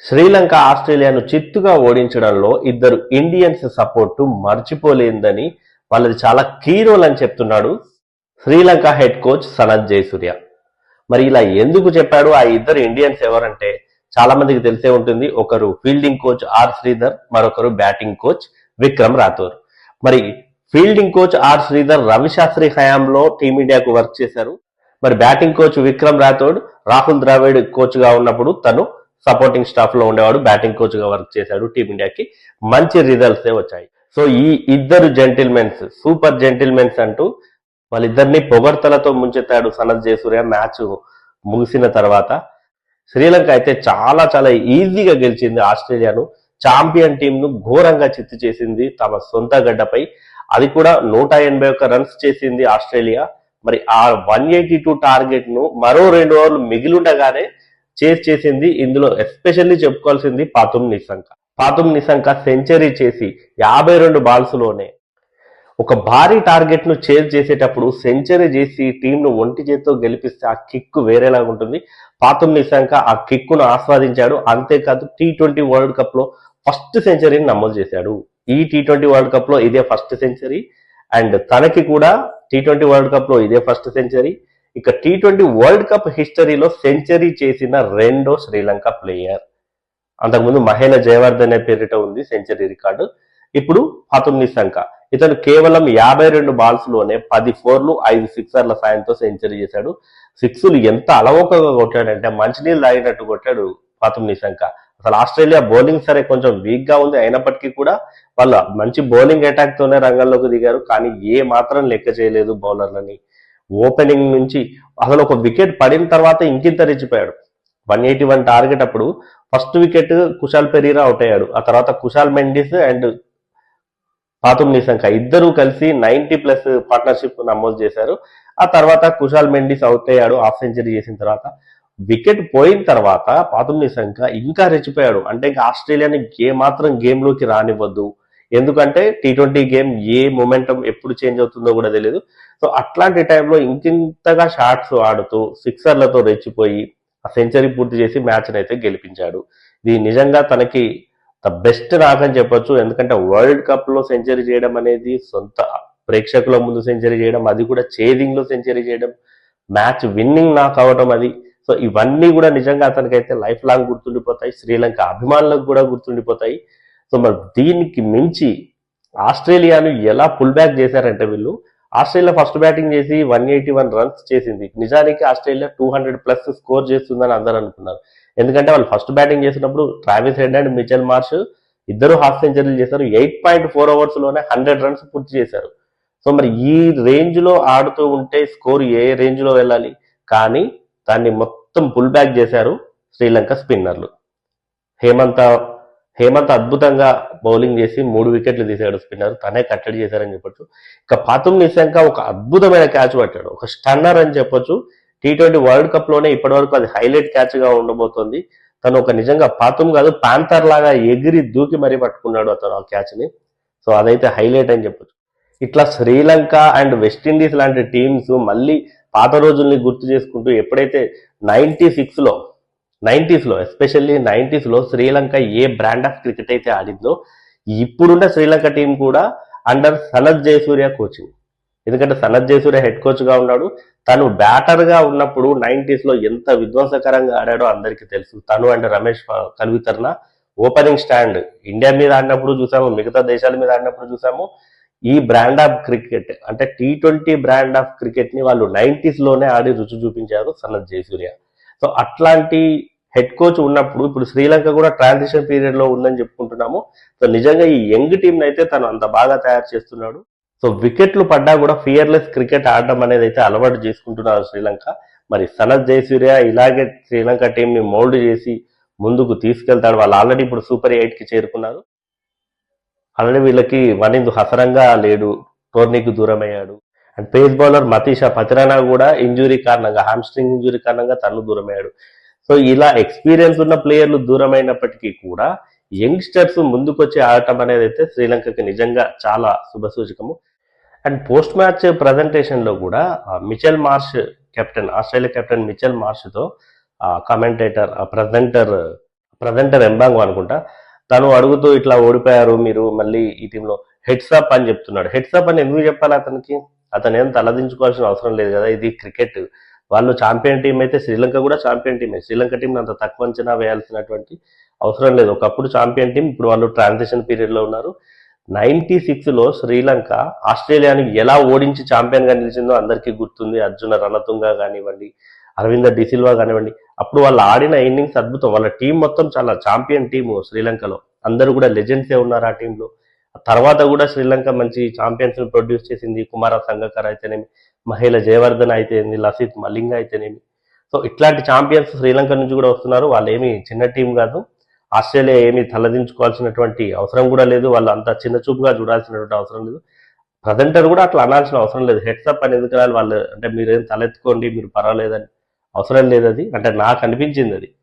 శ్రీలంక ఆస్ట్రేలియాను చిత్తుగా ఓడించడంలో ఇద్దరు Indians support మర్చిపోలేందని వాళ్ళది చాలా కీ రోల్ అని చెప్తున్నాడు శ్రీలంక హెడ్ కోచ్ సనత్ జయసూర్య. మరి ఇలా ఎందుకు చెప్పాడు? ఆ ఇద్దరు ఇండియన్స్ ఎవరంటే చాలా మందికి తెలిసే ఉంటుంది. ఒకరు ఫీల్డింగ్ కోచ్ ఆర్ శ్రీధర్, మరొకరు బ్యాటింగ్ కోచ్ విక్రమ్ రాథోర్. మరి fielding coach R Sridhar Ravi Shastri హయాంలో టీమిండియాకు వర్క్ చేశారు. మరి batting coach Vikram Rathod Rahul Dravid coach గా ఉన్నప్పుడు తను సపోర్టింగ్ స్టాఫ్ లో ఉండేవాడు, బ్యాటింగ్ కోచ్ గా వర్క్ చేశాడు. టీమిండియాకి మంచి రిజల్ట్స్ వచ్చాయి. సో ఈ ఇద్దరు జెంటిల్మెన్స్, సూపర్ జెంటిల్మెన్స్ అంటూ వాళ్ళిద్దరిని పొగడ్తలతో ముంచెత్తాడు సనత్ జయసూర్య మ్యాచ్ ముగిసిన తర్వాత. శ్రీలంక అయితే చాలా చాలా ఈజీగా గెలిచింది ఆస్ట్రేలియాను. ఛాంపియన్ టీమ్ ను ఘోరంగా చిత్తు చేసింది తమ సొంత గడ్డపై. అది కూడా 181 రన్స్ చేసింది ఆస్ట్రేలియా. మరి ఆ 182 టార్గెట్ ను మరో 2 ఓవర్లు మిగిలిండగానే చేసింది. ఇందులో ఎస్పెషల్లీ చెప్పుకోవాల్సింది పాతుమ్ నిసంక సెంచరీ చేసి 52 బాల్స్ లోనే ఒక భారీ టార్గెట్ ను చేసేటప్పుడు సెంచరీ చేసి టీంను ఒంటి చేత్తో గెలిపిస్తే ఆ కిక్ వేరేలాగా ఉంటుంది. పాతుమ్ నిసంక ఆ కిక్ ను ఆస్వాదించాడు. అంతేకాదు T20 వరల్డ్ కప్ లో ఫస్ట్ సెంచరీని నమోదు చేశాడు. ఈ T20 వరల్డ్ కప్ లో ఇదే ఫస్ట్ సెంచరీ, అండ్ తనకి కూడా T20 వరల్డ్ కప్ లో ఇదే ఫస్ట్ సెంచరీ. ఇక T20 వరల్డ్ కప్ హిస్టరీలో సెంచరీ చేసిన రెండో శ్రీలంక ప్లేయర్. అంతకుముందు మహేల జయవర్ధన్ పేరిట ఉంది సెంచరీ రికార్డు. ఇప్పుడు పాతుమ్ నిసంక. ఇతను కేవలం 52 బాల్స్ లోనే 10 4లు 5 సిక్సర్ల సాయంతో సెంచరీ చేశాడు. సిక్స్లు ఎంత అలవోకగా కొట్టాడంటే మంచినీళ్ళు తాగినట్టు కొట్టాడు పాతుమ్ నిసంక. అసలు ఆస్ట్రేలియా బౌలింగ్ సరే కొంచెం వీక్ గా ఉంది, అయినప్పటికీ కూడా వాళ్ళు మంచి బౌలింగ్ అటాక్ తోనే రంగంలోకి దిగారు. కానీ ఏ మాత్రం లెక్క చేయలేదు బౌలర్లని. ఓపెనింగ్ నుంచి అసలు ఒక వికెట్ పడిన తర్వాత ఇంకింత రెచ్చిపోయాడు. 181 టార్గెట్ అప్పుడు first wicket Kusal Perera out అయ్యాడు. ఆ తర్వాత కుశాల్ మెండిస్ అండ్ పాతుమ్ నిసంక ఇద్దరు కలిసి 90+ పార్ట్నర్షిప్ నమోదు చేశారు. ఆ తర్వాత కుశాల్ మెండిస్ అవుట్ అయ్యాడు హాఫ్ సెంచరీ చేసిన తర్వాత. వికెట్ పోయిన తర్వాత పాతుమ్ నిసంక ఇంకా రెచ్చిపోయాడు. అంటే ఇంకా ఆస్ట్రేలియాని ఏ మాత్రం గేమ్ లోకి రానివ్వద్దు, ఎందుకంటే T20 గేమ్ ఏ మొమెంటం ఎప్పుడు చేంజ్ అవుతుందో కూడా తెలియదు. సో అట్లాంటి టైంలో ఇంకింతగా షాట్స్ ఆడుతూ సిక్సర్లతో రెచ్చిపోయి ఆ సెంచరీ పూర్తి చేసి మ్యాచ్ అయితే గెలిపించాడు. ఇది నిజంగా తనకి ద బెస్ట్ నాకని చెప్పొచ్చు. ఎందుకంటే వరల్డ్ కప్ లో సెంచరీ చేయడం అనేది, సొంత ప్రేక్షకుల ముందు సెంచరీ చేయడం, అది కూడా చేదింగ్ లో సెంచరీ చేయడం, మ్యాచ్ విన్నింగ్ నాక్ అవడం, అది సో ఇవన్నీ కూడా నిజంగా అతనికైతే లైఫ్ లాంగ్ గుర్తుండిపోతాయి. శ్రీలంక అభిమానులకు కూడా గుర్తుండిపోతాయి. సో మరి దీనికి మించి ఆస్ట్రేలియాను ఎలా పుల్ బ్యాక్ చేశారంటే వీళ్ళు, ఆస్ట్రేలియా ఫస్ట్ బ్యాటింగ్ చేసి 181 రన్స్ చేసింది. నిజానికి ఆస్ట్రేలియా 200+ స్కోర్ చేస్తుందని అందరూ అనుకున్నారు. ఎందుకంటే వాళ్ళు ఫస్ట్ బ్యాటింగ్ చేసినప్పుడు Travis head and Mitchell Marsh ఇద్దరు హాఫ్ సెంచరీలు చేశారు. 8.4 ఓవర్స్ లోనే 100 రన్స్ పూర్తి చేశారు. సో మరి ఈ రేంజ్ లో ఆడుతూ ఉంటే స్కోర్ ఏ రేంజ్ లో వెళ్ళాలి, కానీ దాన్ని మొత్తం పుల్ బ్యాక్ చేశారు శ్రీలంక స్పిన్నర్లు. హేమంత్ అద్భుతంగా బౌలింగ్ చేసి 3 వికెట్లు తీశాడు స్పిన్నర్, తనే కట్టడి చేశారని చెప్పొచ్చు. ఇక పాతుమ్ నిసంక ఒక అద్భుతమైన క్యాచ్ పట్టాడు, ఒక స్టన్నర్ అని చెప్పొచ్చు. T20 వరల్డ్ కప్ లోనే ఇప్పటి వరకు అది హైలైట్ క్యాచ్ గా ఉండబోతోంది. తను ఒక నిజంగా పాతుమ్ కాదు, ప్యాంథర్ లాగా ఎగిరి దూకి మరీ పట్టుకున్నాడు అతను ఆ క్యాచ్ ని. సో అదైతే హైలైట్ అని చెప్పొచ్చు. ఇట్లా శ్రీలంక అండ్ వెస్టిండీస్ లాంటి టీమ్స్ మళ్ళీ పాత రోజుల్ని గుర్తు చేసుకుంటూ, ఎప్పుడైతే 90s లో ఎస్పెషల్లీ 90s లో శ్రీలంక ఏ బ్రాండ్ ఆఫ్ క్రికెట్ అయితే ఆడిందో, ఇప్పుడున్న శ్రీలంక టీం కూడా అండర్ సనత్ జయసూర్య కోచింగ్. ఎందుకంటే సనత్ జయసూర్య హెడ్ కోచ్ గా ఉన్నాడు. తను బ్యాటర్ గా ఉన్నప్పుడు 90s లో ఎంత విధ్వంసకరంగా ఆడాడో అందరికీ తెలుసు. తను and Romesh Kaluwitharana opening stand India మీద ఆడినప్పుడు చూసాము, మిగతా దేశాల మీద ఆడినప్పుడు చూసాము. ఈ బ్రాండ్ ఆఫ్ క్రికెట్ అంటే T20 బ్రాండ్ ఆఫ్ క్రికెట్ ని వాళ్ళు 90s లోనే ఆడి రుచి చూపించారు సనత్ జయసూర్య. సో అట్లాంటి హెడ్ కోచ్ ఉన్నప్పుడు ఇప్పుడు శ్రీలంక కూడా ట్రాన్సిషన్ పీరియడ్ లో ఉందని చెప్పుకుంటున్నాము. సో నిజంగా ఈ యంగ్ టీం అయితే తను అంత బాగా తయారు చేస్తున్నాడు. సో వికెట్లు పడ్డా కూడా ఫియర్లెస్ క్రికెట్ ఆడడం అనేది అయితే అలవాటు చేసుకుంటున్నారు శ్రీలంక. మరి సనత్ జయసూర్య ఇలాగే శ్రీలంక టీం ని మోల్డ్ చేసి ముందుకు తీసుకెళ్తాడు. వాళ్ళు ఆల్రెడీ ఇప్పుడు సూపర్ 8కి చేరుకున్నారు. ఆల్రెడీ వీళ్ళకి వనిందు హసరంగా లేడు, టోర్నీకి దూరం అయ్యాడు. And pace bowler Matheesha Pathirana కూడా ఇంజురీ కారణంగా, హామ్స్ట్రింగ్ ఇంజురీ కారణంగా తను దూరం అయ్యాడు. సో ఇలా ఎక్స్పీరియన్స్ ఉన్న ప్లేయర్లు దూరమైనప్పటికీ కూడా యంగ్స్టర్స్ ముందుకొచ్చి ఆడటం అనేది అయితే శ్రీలంకకి నిజంగా చాలా శుభసూచకము. అండ్ పోస్ట్ మ్యాచ్ ప్రజెంటేషన్ లో కూడా Mitchell Marsh captain, Australia captain Mitchell Marsh తో కమెంటేటర్, ప్రజెంటర్ ప్రజెంటర్ ఎంబాంగ్ అనుకుంటా. తను అడుగుతూ ఇట్లా ఓడిపోయారు మీరు మళ్ళీ ఈ టీంలో హెడ్స్ అప్ అని చెప్తున్నాడు. హెడ్స్ అప్ అని ఎందుకు చెప్పాలి అతనికి? అతను ఏం తలదించుకోవాల్సిన అవసరం లేదు కదా. ఇది క్రికెట్. వాళ్ళు ఛాంపియన్ టీం అయితే శ్రీలంక కూడా ఛాంపియన్ టీమే. శ్రీలంక టీం అంత తక్కువ అంచనా వేయాల్సినటువంటి అవసరం లేదు. ఒకప్పుడు ఛాంపియన్ టీం, ఇప్పుడు వాళ్ళు ట్రాన్సిషన్ పీరియడ్ లో ఉన్నారు. 96లో శ్రీలంక ఆస్ట్రేలియాని ఎలా ఓడించి ఛాంపియన్ గా నిలిచిందో అందరికీ గుర్తుంది. అర్జున రణతుంగ కానివ్వండి, అరవింద డిసిల్వా కానివ్వండి, అప్పుడు వాళ్ళు ఆడిన ఇన్నింగ్స్ అద్భుతం. వాళ్ళ టీం మొత్తం చాలా ఛాంపియన్ టీము శ్రీలంకలో. అందరూ కూడా లెజెండ్సే ఉన్నారు ఆ టీంలో. తర్వాత కూడా శ్రీలంక మంచి ఛాంపియన్స్ ప్రొడ్యూస్ చేసింది. కుమార సంగకర అయితేనేమి, మహేల జయవర్ధన్ అయితేనేమి, లసిత్ మలింగ అయితేనేమి. సో ఇట్లాంటి ఛాంపియన్స్ శ్రీలంక నుంచి కూడా వస్తున్నారు. వాళ్ళు ఏమి చిన్న టీం కాదు. ఆస్ట్రేలియా ఏమి తలదించుకోవాల్సినటువంటి అవసరం కూడా లేదు. వాళ్ళు అంత చిన్న చూపుగా చూడాల్సినటువంటి అవసరం లేదు. ప్రజెంటర్ కూడా అట్లా అనాల్సిన అవసరం లేదు. హెడ్సప్ అని ఎందుకు రాలి వాళ్ళు అంటే మీరేం తలెత్తుకోండి మీరు పర్వాలేదని అవసరం లేదు. అది అంటే నాకు అనిపించింది అది.